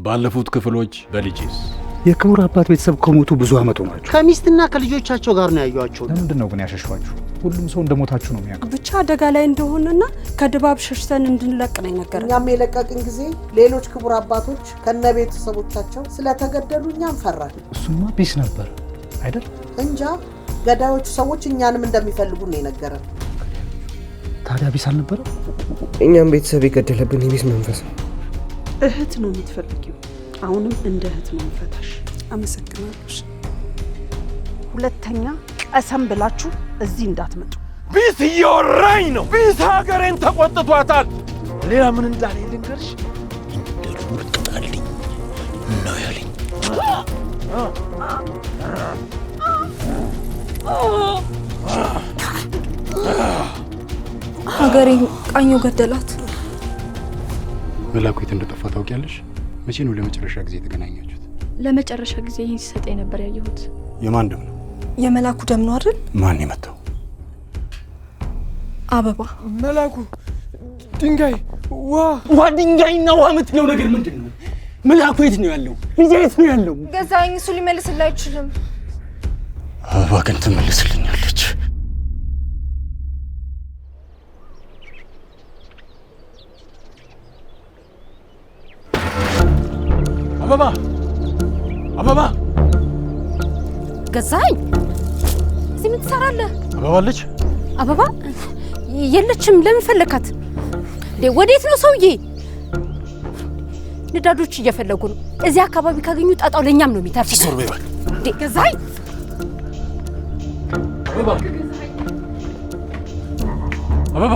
ባለፉት ክፍሎች በልጅስ የክቡር አባት ቤተሰብ ከሞቱ ብዙ አመት ሆናቸው። ከሚስትና ከልጆቻቸው ጋር ነው ያዩአቸው። ለምንድን ነው ግን ያሸሿችሁ? ሁሉም ሰው እንደሞታችሁ ነው የሚያውቀው። ብቻ አደጋ ላይ እንደሆነና ከድባብ ሸሽተን እንድንለቅ ነው የነገረን። እኛም የለቀቅን ጊዜ ሌሎች ክቡር አባቶች ከነቤተሰቦቻቸው ስለተገደሉ እኛም ፈራን። እሱማ ቢስ ነበር አይደል? እንጃ ገዳዮቹ ሰዎች እኛንም እንደሚፈልጉ ነው የነገረን። ታዲያ ቢስ አልነበረም? እኛም ቤተሰብ የገደለብን የቢስ መንፈስ ነው። እህት ነው የምትፈልጊው? አሁንም እንደ እህት ነው የምፈታሽ። አመሰግናለሁ። ሁለተኛ ቀሰም ብላችሁ እዚህ እንዳትመጡ። ቢስ እየወራኝ ነው። ቢስ ሀገሬን ተቆጥቷታል። ሌላ ምን እንዳለ ልንገርሽ? እንደልሙርጥጣልኝ ነው ያለኝ። ሀገሬን ቃኞ ገደላት። መላኩ የት እንደጠፋ ታውቂያለሽ? መቼ ነው ለመጨረሻ ጊዜ የተገናኛችሁት? ለመጨረሻ ጊዜ ይሄን ሲሰጠኝ ነበር ያየሁት። የማን ደም ነው? የመላኩ ደም ነው አይደል? ማን የመታው? አበባ። መላኩ ድንጋይ ዋ ድንጋይና ዋ የምትለው ነገር ምንድን ነው? መላኩ የት ነው ያለው? ልጄ የት ነው ያለው? ገዛኸኝ እሱ ሊመልስልህ አይችልም። አበባ ግን ትመልስልኛለች። አበባ አበባ ገዛኸኝ እዚህ ምን ትሰራለህ? አበባ አለች? አበባ የለችም። ለምን ፈለካት? ወዴት ነው ሰውዬ? ንዳዶች እየፈለጉ ነው። እዚህ አካባቢ ካገኙ ጣጣው ለኛም ነው የሚተርፈው። ዞር በይ በል። ገዛኸኝ አበባ አበባ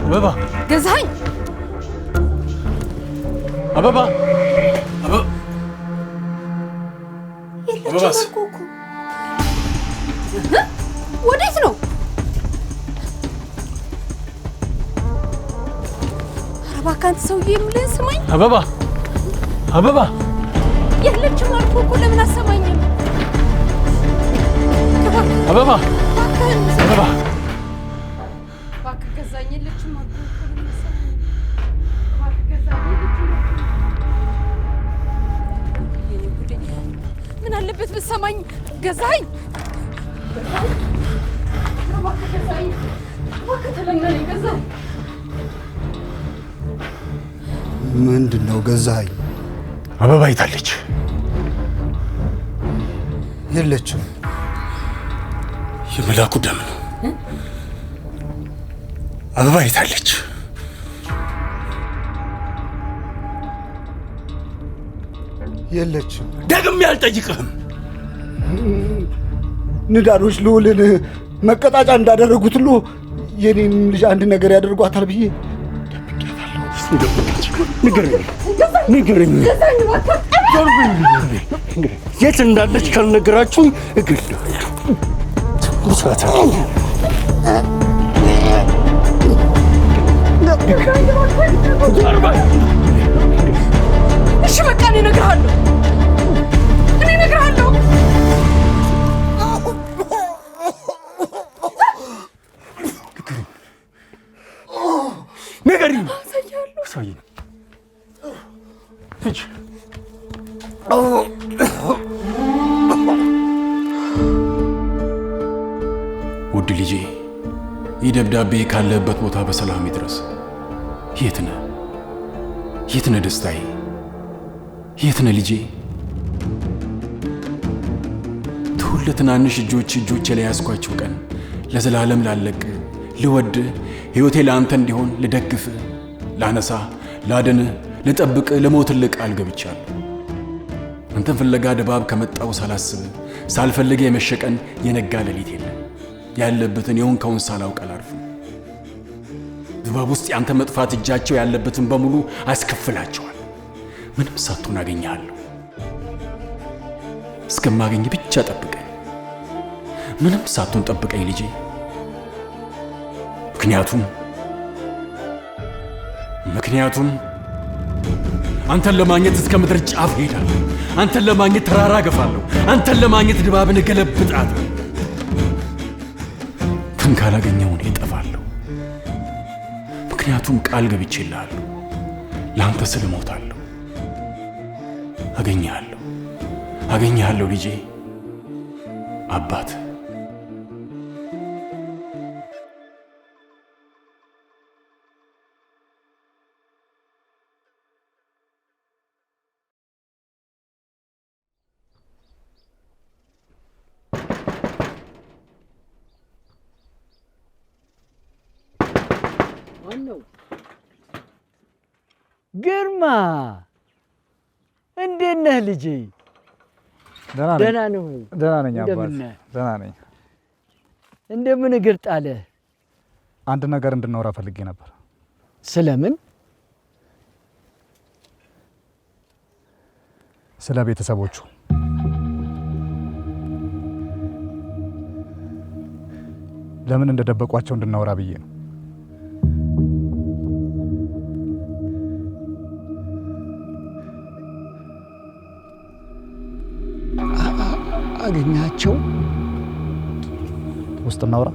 አበባ ገዛኸኝ አበባ አበባስ ወዴት ነው? ኧረ እባክህ አንተ ሰውዬ የምልህን ስማኝ። አበባ አበባ የለችም አልኩህ እኮ ለምን አሰማኝም? አበባ አበባ እባክህ ገዛኸኝ የለችም አልኩህ እኮ ለምን አሰማኝም? እባክህ ገዛኸኝ የለችም የኔ ጉዴ ምን አለበት ብትሰማኝ? ገዛኸኝ እባክህ ገዛኸኝ እባክህ ተለመነኝ ገዛኸኝ። ምንድን ነው ገዛኸኝ? አበባ የታለች? የለችም። የመላኩ ደም ነው። አበባ የታለች? የለችም። ደግሜ አልጠይቅህም። ንዳዶች ልዑልን መቀጣጫ እንዳደረጉት ሁሉ የኔን ልጅ አንድ ነገር ያደርጓታል ብዬ ንገረኝ። የት እንዳለች ካልነገራችሁኝ እገድላለሁ። እሺ በቃ እኔ እነግርሃለሁ። ንገሪኝ። ውድ ልጄ፣ ይህ ደብዳቤ ካለህበት ቦታ በሰላም ይድረስ። የት ነህ? የት ነህ ደስታዬ? የት ነህ ልጄ? ትሁን ለትናንሽ እጆቼ ላይ ያዝኳቸው ቀን ለዘላለም ላለቅ ልወድህ ሕይወቴ ለአንተ እንዲሆን ልደግፍህ፣ ላነሳ፣ ላድንህ፣ ልጠብቅህ፣ ልሞትልህ ቃል ገብቻለሁ። አንተን ፍለጋ ድባብ ከመጣው ሳላስብ ሳልፈልግ የመሸቀን የነጋ ሌሊት የለም። ያለበትን የሆንከውን ሳላውቅ አላርፍም። ድባብ ውስጥ ያንተ መጥፋት እጃቸው ያለበትን በሙሉ አስከፍላቸዋል። ምንም ሳትሆን አገኘሃለሁ። እስከማገኝ ብቻ ጠብቀኝ። ምንም ሳትሆን ጠብቀኝ ልጄ። ምክንያቱም አንተን ለማግኘት እስከ ምድር ጫፍ ሄዳለሁ። አንተን ለማግኘት ተራራ ገፋለሁ። አንተን ለማግኘት ድባብን እገለብጣለሁ። አንተን ካላገኘው እኔ እጠፋለሁ። ምክንያቱም ቃል ገብቼልሃለሁ። ለአንተ ስል እሞታለሁ። አገኘሃለሁ ልጄ፣ አባት። ግርማ እንዴት ነህ ልጄ? ደህና ነህ ወይ? ደህና ነኝ አባት። እንደምን ነህ? ደህና ነኝ። እንደምን እግር ጣለ? አንድ ነገር እንድናወራ ፈልጌ ነበር። ስለምን? ስለ ቤተሰቦቹ። ለምን እንደደበቋቸው እንድናወራ ብዬ ነው። አገኛቸው? ውስጥ እናውራ።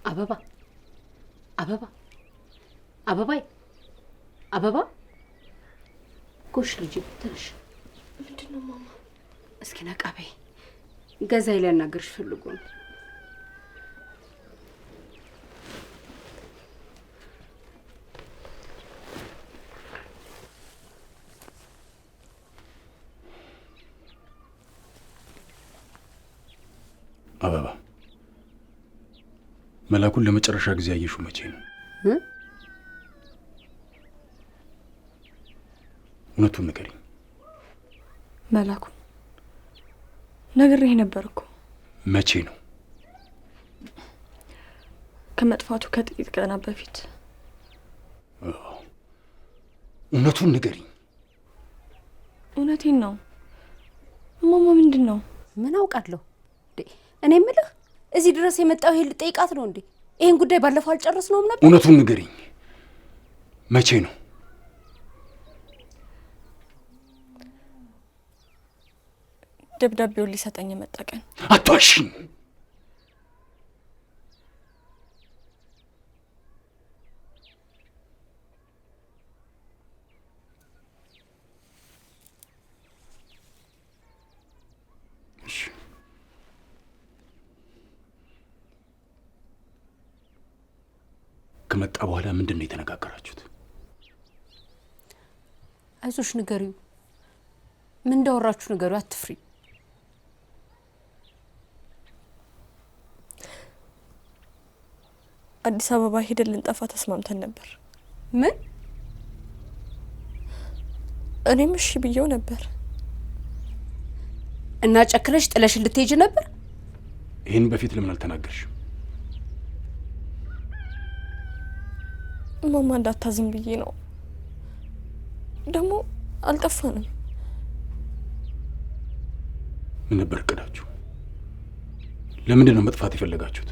አበባ አበባ አበባይ አበባ ጎሽ ልጅ ትንሽ ምንድን ነው ማማ? እስኪ ነቃ በይ። ገዛይ ሊያናግርሽ ፈልጎ ነው። አበባ መላኩን ለመጨረሻ ጊዜ ያየሽው መቼ ነው? እውነቱን ንገሪኝ። መላኩን ነግሬህ ነበር እኮ። መቼ ነው? ከመጥፋቱ ከጥቂት ቀናት በፊት። እውነቱን ንገሪኝ። እውነቴን ነው ማማ። ምንድን ነው? ምን አውቃለሁ። እኔ የምልህ እዚህ ድረስ የመጣው ይሄ ልጠይቃት ነው እንዴ? ይሄን ጉዳይ ባለፈው አልጨረስነውም ነበር? እውነቱን ንገሪኝ። መቼ ነው? ደብዳቤውን ሊሰጠኝ የመጣ ቀን። አትዋሽኝ። ከመጣ በኋላ ምንድን ነው የተነጋገራችሁት? አይዞሽ ንገሪው። ምን እንዳወራችሁ ንገሪው። አትፍሪ። አዲስ አበባ ሄደን ልንጠፋ ተስማምተን ነበር። ምን? እኔም እሺ ብዬው ነበር። እና ጨክነሽ ጥለሽ ልትሄጂ ነበር? ይህን በፊት ለምን አልተናገርሽም? ማማ እንዳታዝን ብዬ ነው። ደግሞ አልጠፋንም። ምን ነበር እቅዳችሁ? ለምንድን ነው መጥፋት የፈለጋችሁት?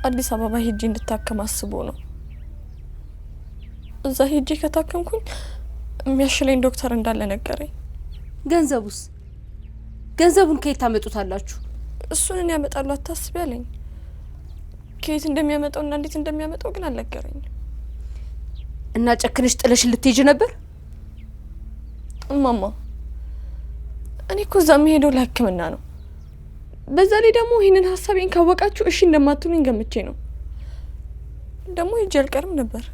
አዲስ አበባ ሄጄ እንድታከም አስቦ ነው። እዛ ሄጄ ከታከምኩኝ የሚያሽለኝ ዶክተር እንዳለ ነገረኝ። ገንዘቡስ? ገንዘቡን ከየት ታመጡታላችሁ? እሱን እኔ ያመጣሉ አታስቢ አለኝ። ከየት እንደሚያመጣውና እንዴት እንደሚያመጣው ግን አልነገረኝም። እና ጨክነሽ ጥለሽ ልትሄጂ ነበር? እማማ እኔ እኮ እዛ የምሄደው ለሕክምና ነው። በዛ ላይ ደግሞ ይህንን ሀሳቤን ካወቃችሁ እሺ እንደማትሉኝ ገምቼ ነው። ደግሞ ሂጄ አልቀርም ነበር።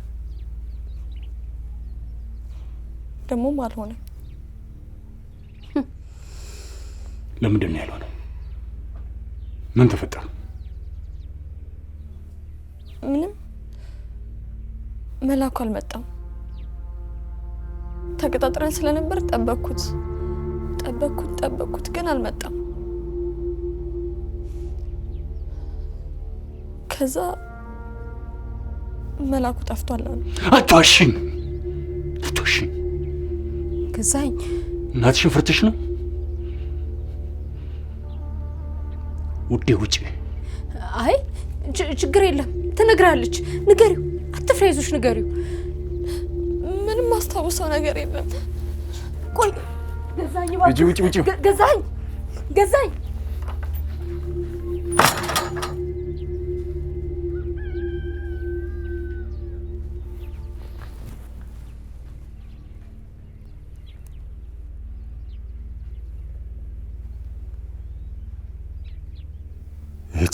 ደግሞም አልሆነም። ለምንድን ነው ያልሆነው? ምን ተፈጠረ? ምንም መላኩ አልመጣም። ተቀጣጥረን ስለነበር ጠበቅኩት ግን አልመጣም። ከዛ መላኩ ጠፍቷል አሉ። አትዋሽኝ። ገዛኸኝ እናትሽን ፍርትሽ ነው ውዴ? ውጪ። አይ ችግር የለም ትነግራለች። ንገሪው፣ አትፍሪ፣ አይዞሽ ንገሪው። ምንም ማስታወሰው ነገር የለም። ቆይ ገዛኸኝ፣ ውጪ። ገዛኸኝ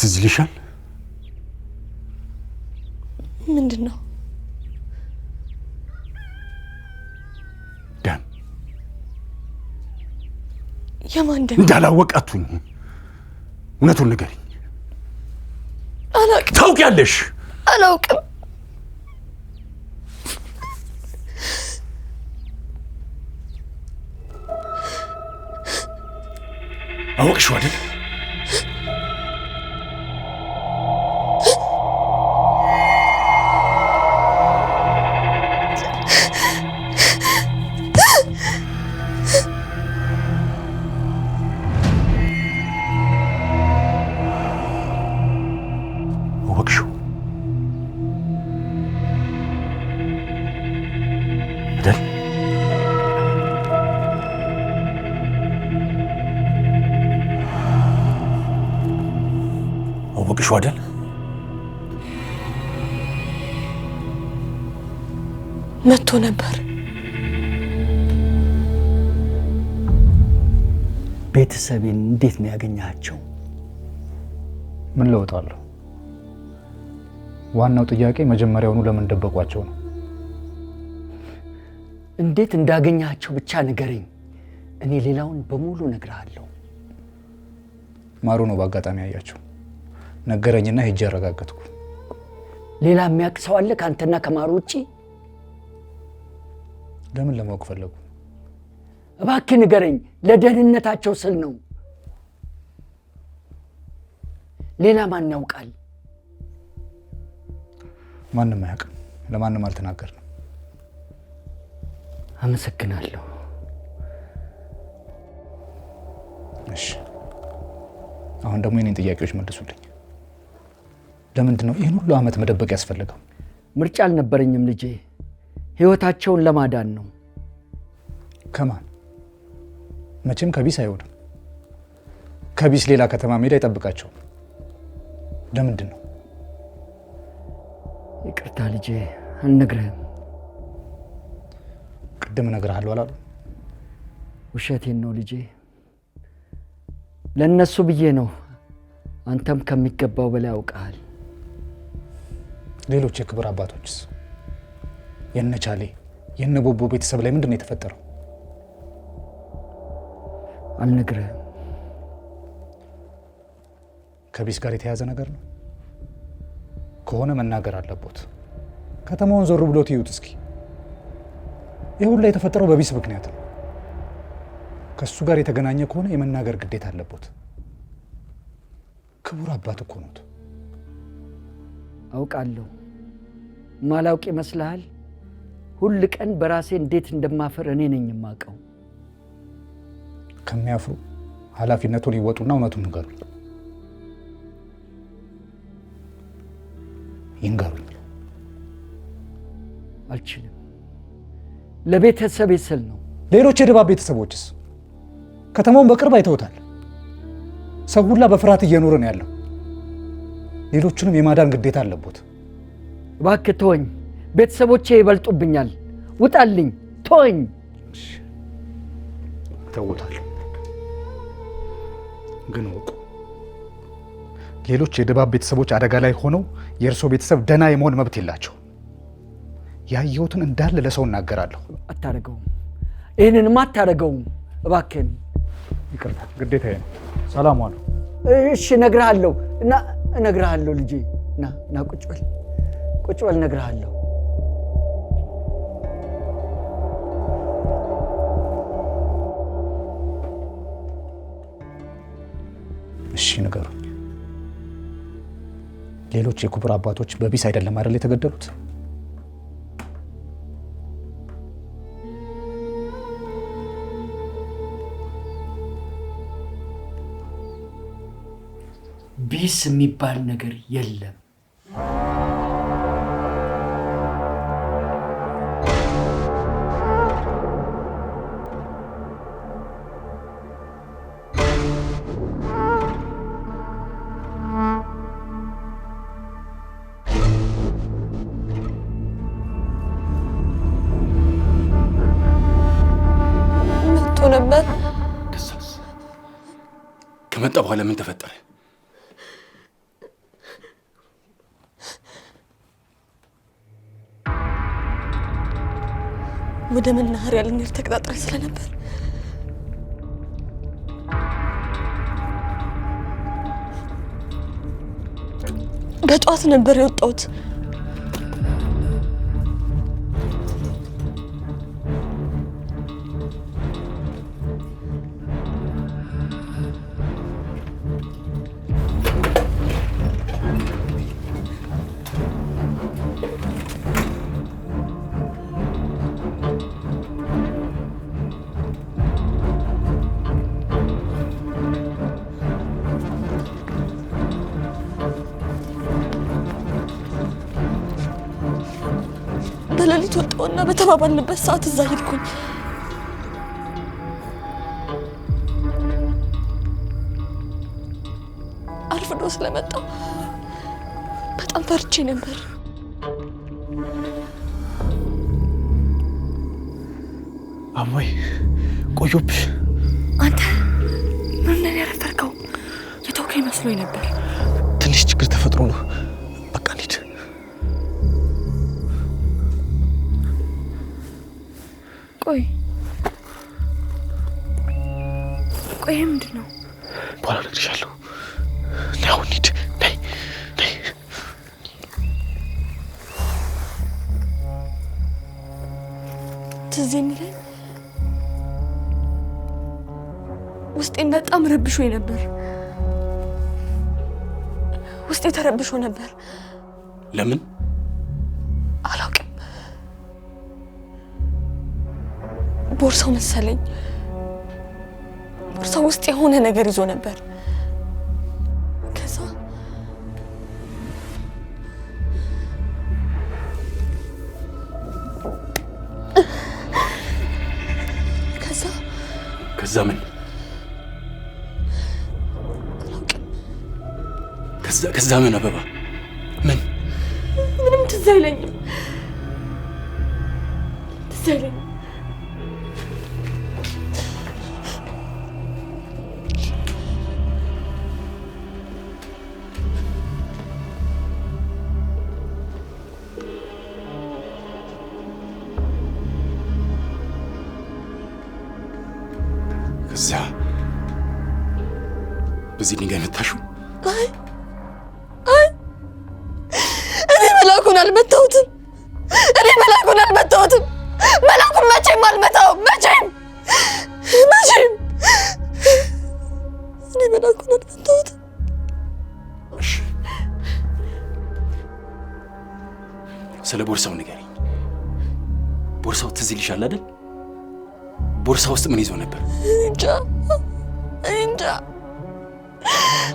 ትዝ ይልሻል? ምንድን ነው? ደም። የማን ደም? እንዳላወቃቱኝ እውነቱን ንገሪኝ። አላውቅም። ታውቂያለሽ? አላውቅም። አወቅሽው አይደል? አወቅሽው አይደል? መጥቶ ነበር። ቤተሰቤን እንዴት ነው ያገኛቸው? ምን ለውጣለሁ? ዋናው ጥያቄ መጀመሪያውኑ ለምን ደበቋቸው ነው። እንዴት እንዳገኛቸው ብቻ ንገረኝ። እኔ ሌላውን በሙሉ እነግርሃለሁ። ማሩ ነው በአጋጣሚ ያያቸው ነገረኝና ሄጄ አረጋገጥኩ። ሌላ የሚያውቅ ሰው አለ ካንተና ከማሩ ውጪ? ለምን ለማወቅ ፈለጉ? እባክህ ንገረኝ። ለደህንነታቸው ስል ነው። ሌላ ማን ያውቃል? ማንም አያውቅም። ለማንም አልተናገርንም። አመሰግናለሁ። እሺ፣ አሁን ደግሞ የኔን ጥያቄዎች መልሱልኝ። ለምንድን ነው ይህን ሁሉ ዓመት መደበቅ ያስፈልገው? ምርጫ አልነበረኝም ልጄ። ህይወታቸውን ለማዳን ነው። ከማን? መቼም ከቢስ አይሆንም። ከቢስ ሌላ ከተማ ሜዳ አይጠብቃቸውም። ለምንድን ነው? ይቅርታ ልጄ፣ አልነግርህም። ቅድም እነግርሃለሁ አላሉ? ውሸቴን ነው ልጄ። ለእነሱ ብዬ ነው። አንተም ከሚገባው በላይ ያውቃል። ሌሎች የክብር አባቶችስ? የነቻሌ የነቦቦ ቤተሰብ ላይ ምንድን ነው የተፈጠረው? አልነግርህም። ከቢስ ጋር የተያዘ ነገር ነው ከሆነ መናገር አለቦት። ከተማውን ዞር ብሎት ይዩት እስኪ። ይህ ሁሉ የተፈጠረው በቢስ ምክንያት ነው። ከሱ ጋር የተገናኘ ከሆነ የመናገር ግዴታ አለቦት። ክቡር አባት እኮ ነው። አውቃለሁ። ማላውቅ ይመስልሃል? ሁል ቀን በራሴ እንዴት እንደማፈር እኔ ነኝ የማውቀው። ከሚያፍሩ ኃላፊነቱን ይወጡና እውነቱን ንገሩኝ። ይንገሩኝ። አልችልም። ለቤተሰቤ ስል ነው። ሌሎች የድባብ ቤተሰቦችስ? ከተማውን በቅርብ አይተውታል። ሰው ሁላ በፍርሃት እየኖረ ነው ያለው። ሌሎቹንም የማዳን ግዴታ አለቦት። እባክህ ተወኝ። ቤተሰቦቼ ይበልጡብኛል። ውጣልኝ፣ ተወኝ። ተውታለሁ፣ ግን ወቁ፣ ሌሎች የድባብ ቤተሰቦች አደጋ ላይ ሆነው የእርሶ ቤተሰብ ደህና የመሆን መብት የላቸው። ያየሁትን እንዳለ ለሰው እናገራለሁ። አታረገውም። ይህንንም አታረገውም። እባክህን። ይቅርታ፣ ግዴታዬ ነው። ሰላም ዋሉ። እሺ፣ እነግርሃለሁ እና እነግርሃለሁ ልጄ። ና ቁጭ በል። ቁጭ በል እነግርሃለሁ። እሺ ንገሩኝ። ሌሎች የክቡር አባቶች በቢስ አይደለም አይደል የተገደሉት? ቢስ የሚባል ነገር የለም። መጥቶ ነበር። ከመጣ በኋላ ምን ተፈጠረ? ወደ መናኸሪያ ልንሄድ ተቀጣጥረን ስለነበር በጠዋት ነበር የወጣሁት። በሌሊት ወጣሁና በተባባልንበት ሰዓት እዛ ሄድኩኝ። አርፍዶ ስለመጣ በጣም ፈርቼ ነበር። አሞይ ቆዮብሽ። አንተ ምን ነው ያረፈርከው? የተውከኝ መስሎኝ ነበር። ትንሽ ችግር ተፈጥሮ ነው። በቃ እንሂድ። ቆይ ምንድን ነው? በኋላ እነግርሻለሁ። ነይ አሁን እንሂድ። ነይ ነይ። ትዝ የሚለኝ ውስጤን በጣም ረብሾኝ ነበር። ውስጤ ተረብሾ ነበር። ለምን? አላውቅም። ቦርሳው መሰለኝ። ቦርሳው ውስጥ የሆነ ነገር ይዞ ነበር። ከዛ ምን? ከዛ ምን? አበባ ምን? ምንም ትዝ አይለኝም። ትዝ አይለኝም። ከዛ በዚህ ድንጋይ መታሹ? አይ እኔ መላኩን አልመታሁትም። መላኩን መቼም አልመታውም። መቼም እኔ መላኩን አልመታሁትም። ስለ ቦርሳው ንገሪኝ። ቦርሳው ትዝ ይልሻል አይደል? ቦርሳ ውስጥ ምን ይዞ ነበር? እንጃ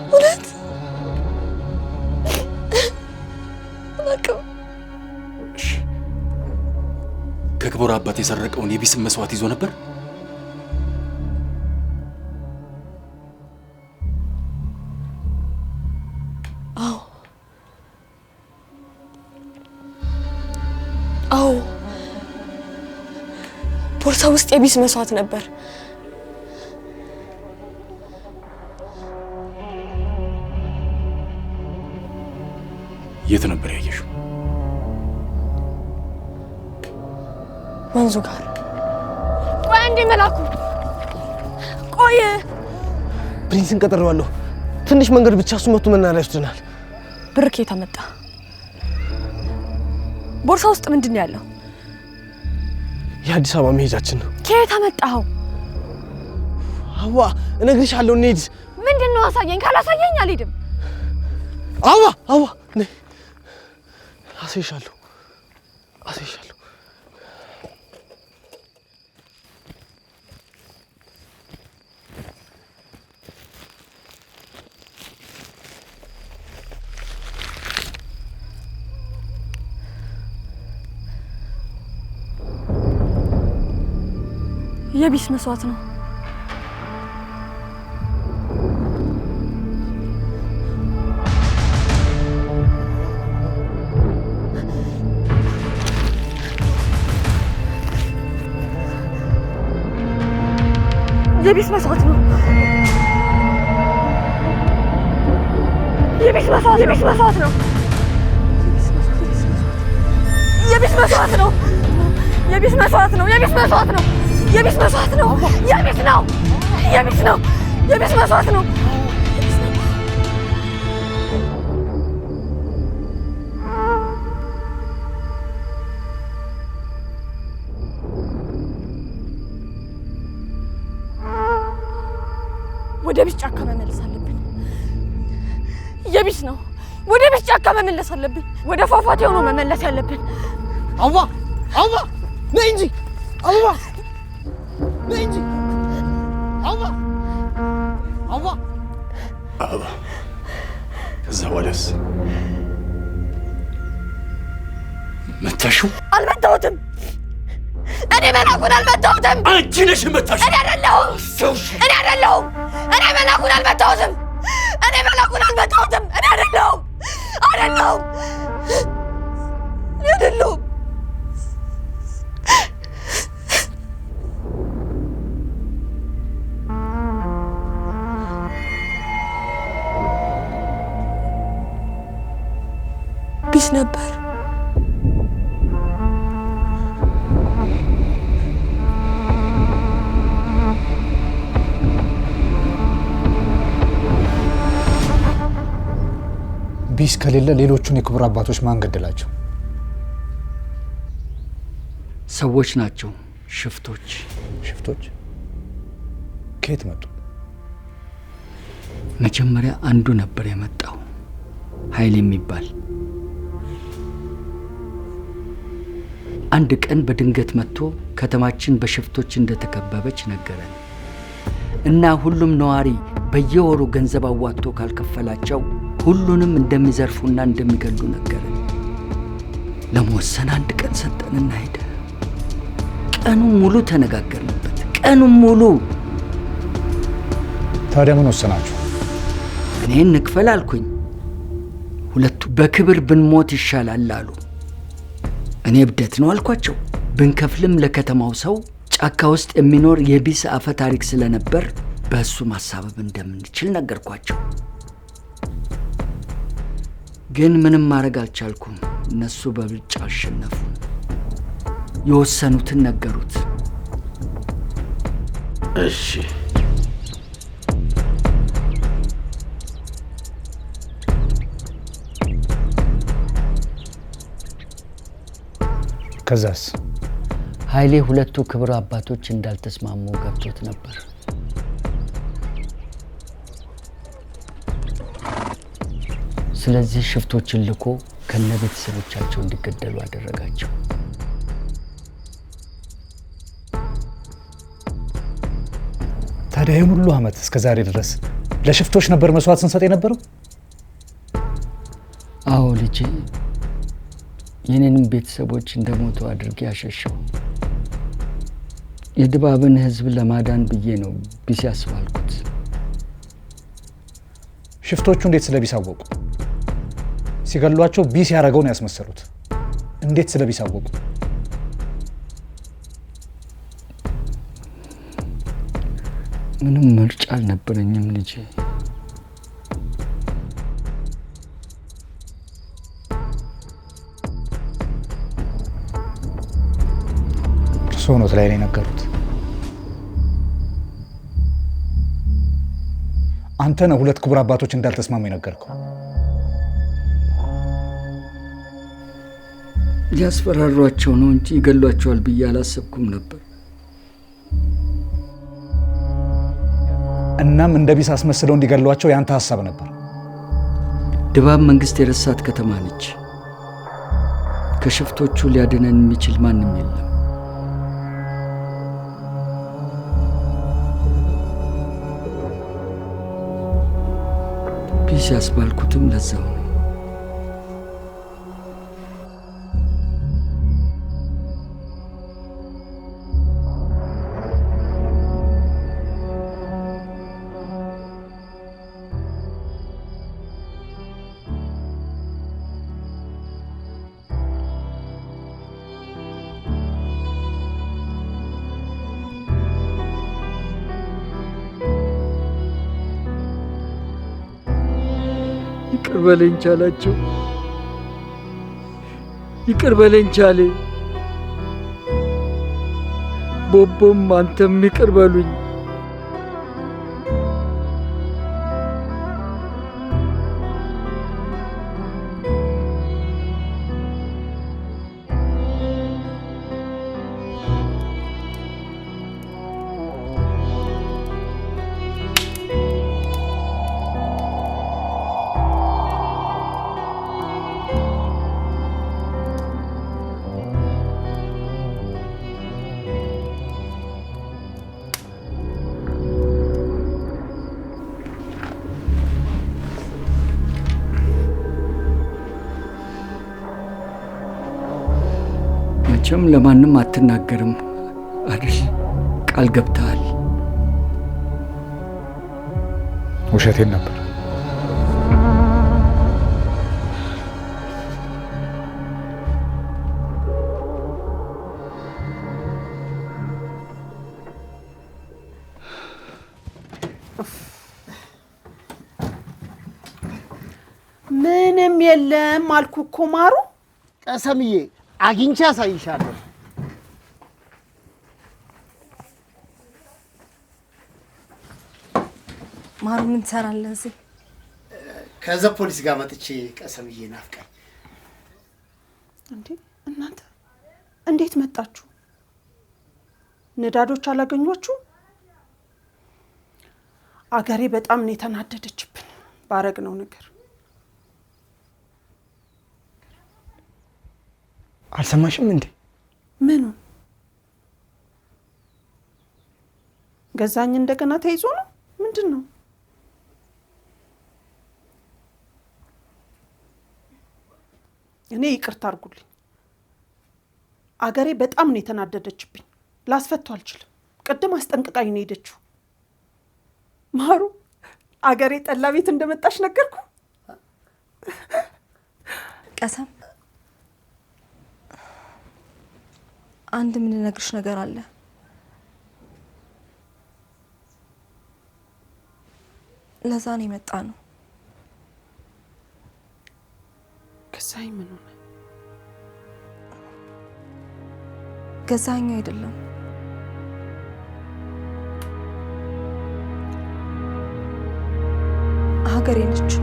እውነት አላውቅም። ከክቡር አባት የሰረቀውን የቢስም መስዋዕት ይዞ ነበር? አዎ ቦርሳ ውስጥ የቢስ መስዋዕት ነበር። የት ነበር ያየሽው? ወንዙ ጋር። ቆይ እንዴ መላኩ፣ ቆይ ፕሪንስን ቀጥሬዋለሁ። ትንሽ መንገድ ብቻ እሱ መቶ መናኸሪያ ይወስደናል። ብር ከየት አመጣ? ቦርሳ ውስጥ ምንድን ያለው? የአዲስ አበባ መሄጃችን ነው። ከየት አመጣኸው? አዋ እነግርሻለሁ፣ እንሂድ። ምንድን ነው? አሳየኝ። ካላሳየኝ አልሄድም። አዋ ነይ፣ አሳይሻለሁ። የቢስ መስዋዕት ነው። የቢስ መስዋዕት ነው። የቢስ መስዋዕት ነው። የቢስ መስዋዕት ነው። የቢስ መስዋዕት ነው። የቢስ መስዋዕት ነው። የቢስ መስዋዕት ነው። የቢስ ነው። የቢስ ነው። የቢስ መስዋዕት ነው። ወደ ቢስ ጫካ መመለስ አለብን። የቢስ ነው። ወደ ቢስ ጫካ መመለስ አለብን። ወደ ፏፏቴ ሆኖ መመለስ ያለብን። አዋ ነይ እንጂ አበባ ነይ እንጂ አበባ ከዛ ወደስ መታሽው? አልመታሁትም። እኔ መላኩን አልመታሁትም። አንቺ ነሽ መታሽው። እኔ አይደለሁም። እኔ መላኩን አልመታሁትም። እኔ አይደለሁም። ቢስ ነበር። ቢስ ከሌለ ሌሎቹን የክቡር አባቶች ማን ገደላቸው? ሰዎች ናቸው። ሽፍቶች። ከየት መጡ? መጀመሪያ አንዱ ነበር የመጣው፣ ኃይል የሚባል። አንድ ቀን በድንገት መጥቶ ከተማችን በሽፍቶች እንደተከበበች ነገረን እና ሁሉም ነዋሪ በየወሩ ገንዘብ አዋጥቶ ካልከፈላቸው ሁሉንም እንደሚዘርፉና እንደሚገሉ ነገረን። ለመወሰን አንድ ቀን ሰጠንና ሄደ። ቀኑን ሙሉ ተነጋገርንበት። ቀኑን ሙሉ። ታዲያ ምን ወሰናችሁ? እኔ እንክፈል አልኩኝ። ሁለቱ በክብር ብንሞት ይሻላል አሉ። እኔ እብደት ነው አልኳቸው። ብንከፍልም ለከተማው ሰው ጫካ ውስጥ የሚኖር የቢስ አፈ ታሪክ ስለነበር በእሱ ማሳበብ እንደምንችል ነገርኳቸው። ግን ምንም ማድረግ አልቻልኩም። እነሱ በብልጫ አሸነፉ። የወሰኑትን ነገሩት። እሺ ከዛስ? ኃይሌ ሁለቱ ክብር አባቶች እንዳልተስማሙ ገብቶት ነበር። ስለዚህ ሽፍቶችን ልኮ ከነ ቤተሰቦቻቸው እንዲገደሉ አደረጋቸው። ታዲያ ይህን ሁሉ ዓመት እስከ ዛሬ ድረስ ለሽፍቶች ነበር መስዋዕት ስንሰጥ የነበረው? አዎ ልጄ፣ የኔንም ቤተሰቦች እንደሞቱ አድርጌ አሸሸው። የድባብን ሕዝብ ለማዳን ብዬ ነው ቢስ ያስባልኩት። ሽፍቶቹ እንዴት ስለ ቢስ አወቁ? ሲገሏቸው ቢስ ያደረገውን ያስመሰሉት። እንዴት ስለ ቢስ አወቁ? ምንም ምርጫ አልነበረኝም ልጄ። እርስዎ ኖት ላይ ነገሩት? አንተ ነህ ሁለት ክቡር አባቶች እንዳልተስማሙ የነገርከው? ሊያስፈራሯቸው ነው እንጂ ይገሏቸዋል ብዬ አላሰብኩም ነበር። እናም እንደ ቢስ አስመስለው እንዲገሏቸው ያንተ ሐሳብ ነበር? ድባብ መንግስት የረሳት ከተማ ነች። ከሽፍቶቹ ሊያድነን የሚችል ማንም የለም። ቢስ ያስባልኩትም ለዛው ነው። ይቅር በለኝ ቻላቸው፣ ይቅር በለኝ ቻሌ። ቦቦም አንተም ይቅር በሉኝ። መቼም ለማንም አትናገርም አይደል? ቃል ገብተሃል። ውሸቴን ነበር። ምንም የለም አልኩ እኮ ማሩ። ቀሰምዬ አግኝቼ አሳይሻለሁ። ማሩ ምን ትሰራለህ እዚህ? ከዛ ፖሊስ ጋር መጥቼ ቀሰምዬ ናፍቃኝ። እንዴ እናንተ እንዴት መጣችሁ? ነዳዶች አላገኟችሁ? አገሬ በጣም ነው የተናደደችብን ባረግነው ነገር። አልሰማሽም እንዴ? ምኑ? ገዛኝ እንደገና ተይዞ ነው? ምንድን ነው? እኔ ይቅርታ አድርጉልኝ። አገሬ በጣም ነው የተናደደችብኝ። ላስፈቱ አልችልም። ቅድም አስጠንቅቃኝ ነው ሄደችው። ማሩ አገሬ ጠላ ቤት እንደመጣሽ ነገርኩ። ቀሰም አንድ የምንነግርሽ ነገር አለ። ለዛ ነው የመጣ ነው። ገዛኝ ምን ሆነ? ገዛኝ አይደለም ሀገሬ ነች።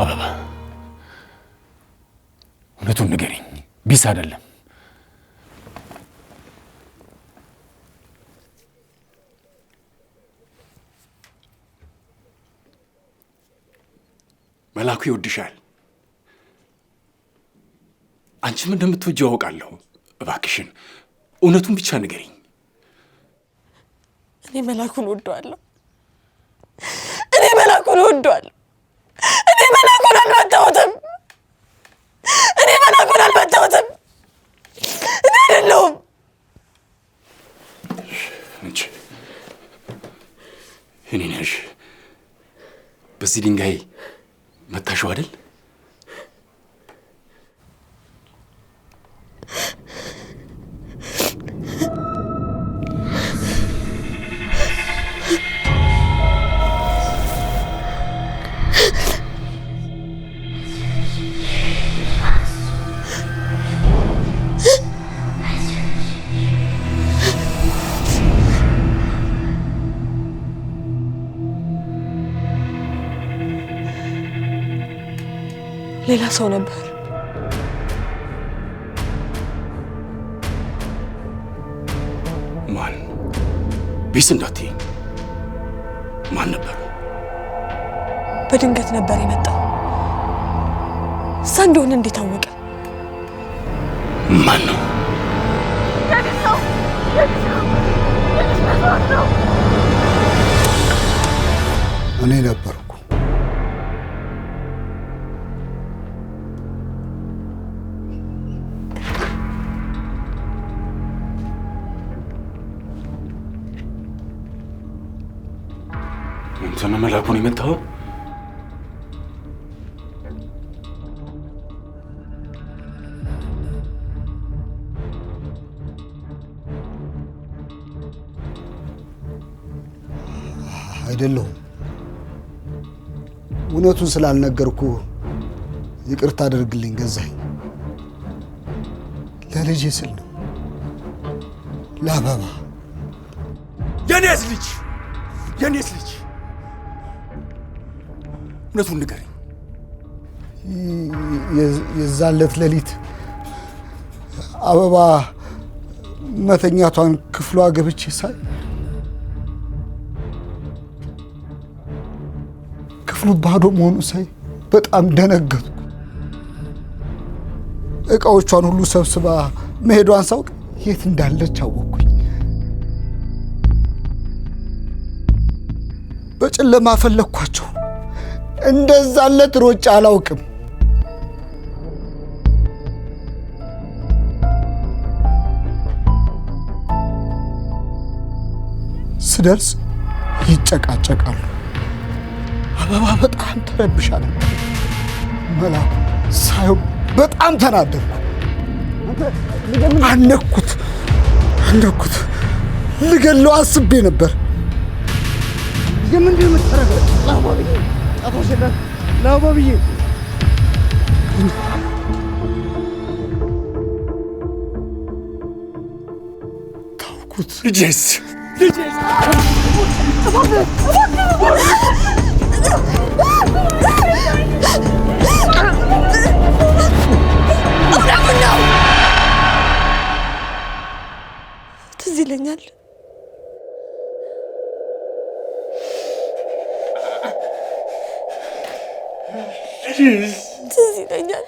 አበባ እውነቱን ንገሪኝ። ቢስ አይደለም። መላኩ ይወድሻል። አንቺም እንደምትወጂው አውቃለሁ። እባክሽን እውነቱን ብቻ ንገሪኝ። እኔ መላኩን ወደዋለሁ። እኔ መላኩን ወደዋለሁ። እኔ መላኩን አልመታሁትም። እኔ መላኩን አልመታሁትም። እኔ አይደለሁም። አንቺ እኔ ነሽ በዚህ ድንጋይ መታሽው አይደል? ሌላ ሰው ነበር። ማን? ቢስ እንዳትዪ። ማን ነበር? በድንገት ነበር የመጣው። እዛ እንደሆነ እንዴት አወቀ? ማን ነው? እኔ ነበርኩ። አንተ ነህ መላኩን የመታኸው? አይደለሁም። እውነቱን ስላልነገርኩ ይቅርታ አድርግልኝ ገዛኸኝ። ለልጄ ስል ነው። ለአበባ የኔስ ልጅ እውነቱን ንገረኝ። የዛን ዕለት ሌሊት አበባ መተኛቷን ክፍሏ ገብቼ ሳይ ክፍሉ ባዶ መሆኑ ሳይ በጣም ደነገጥኩ። ዕቃዎቿን ሁሉ ሰብስባ መሄዷን ሳውቅ የት እንዳለች አወቅኩኝ። በጨለማ ፈለግኳቸው። እንደዛለት ሮጬ አላውቅም። ስደርስ ይጨቃጨቃሉ። አበባ በጣም ተረብሻ ነበር። መላኩ ሳየው በጣም ተናደድኩ። አነኩት። ልገለው አስቤ ነበር። የምንድን የምትጠረገው? ለአባብዬ ታውኩት። ልጄስ ትዝ ይለኛል። ትዝ ይለኛል።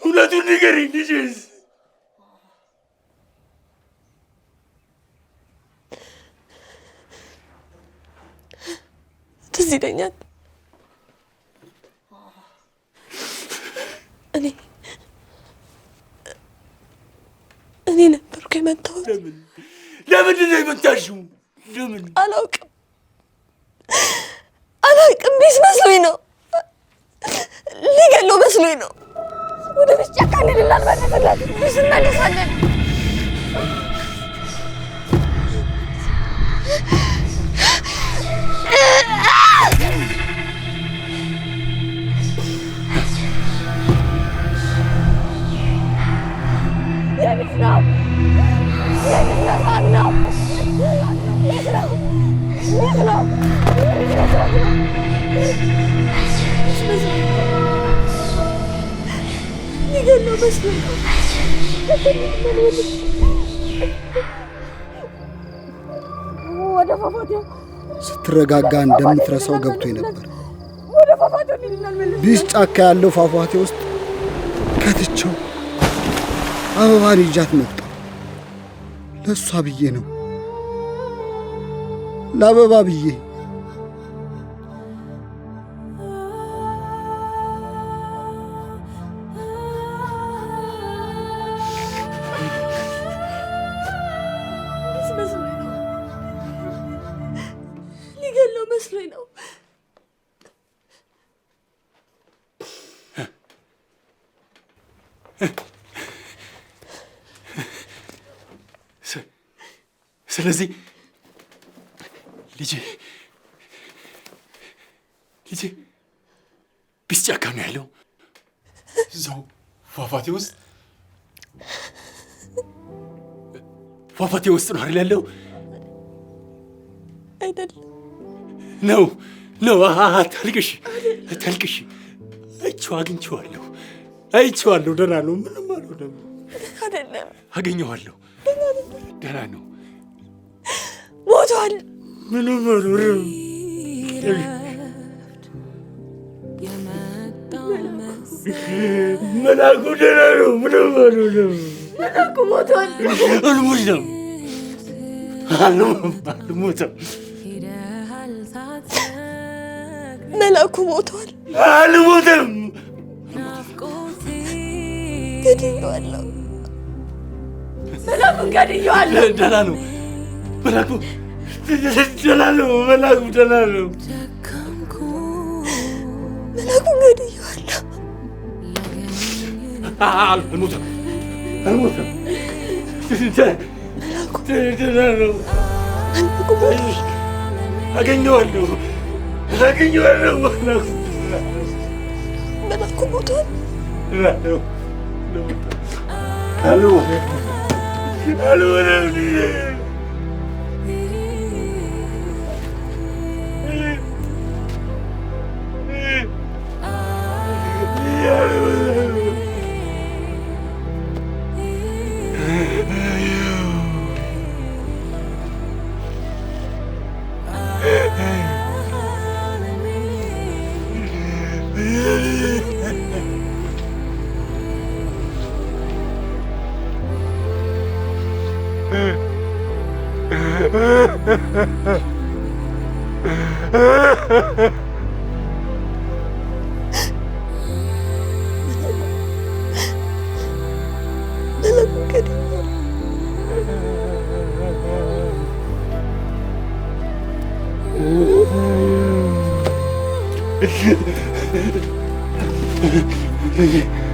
እውነቱን ንገሪኝ ልጄስ። ትዝ ይለኛል። እኔ ነበርኩ የመታሁት። ለምንድን ነው የመታሽው? ለምን? አላውቅም። ቢስ መስሎኝ ነው። ሊገለው መስሎኝ ነው። ወደ ቤት ጫካ እንሄድላል። ባለፈላት ቢስ እንመለሳለን። ስትረጋጋ እንደምትረሳው ገብቶኝ ነበር። ቢስ ጫካ ያለው ፏፏቴ ውስጥ ከትቼው አበባን ይዣት መጣሁ። ለእሷ ብዬ ነው፣ ለአበባ ብዬ። ሊገለው መስሎኝ ነው። ስለዚህ ልጄ ቢስ ጫካ ነው ያለው፣ እዛው ፏፏቴ ውስጥ ነው አይደል ያለው? አይደለም። ነው። አታልቅሽ። አግኝቼዋለሁ። አይቼዋለሁ። ደህና ነው። ምንም አልሆነም። አይደለም። አገኘዋለሁ። ደህና ነው። ሞቷል። ምንም አልሆነም። መላኩ ደህና ነው። ምንም አልሆነም። መላኩ ሞቷል። አልሞተም። አልሞተም። መላኩ ሞቷል። አልሞተም። ገድዬዋለሁ። መላኩን ገድዬዋለሁ። ደህና ነው። መላኩ ደህና ነው። መላኩ ደህና ነው። መላኩን ገድዬዋለሁ። አልሞተም። አልሞተም። መላኩ ደህና ነው። መላኩ ሞቷል። አገኘዋለሁ። አገኘዋለሁ። መላኩ ሞቷል። መላኩን ገድዬዋለሁ። Thank you.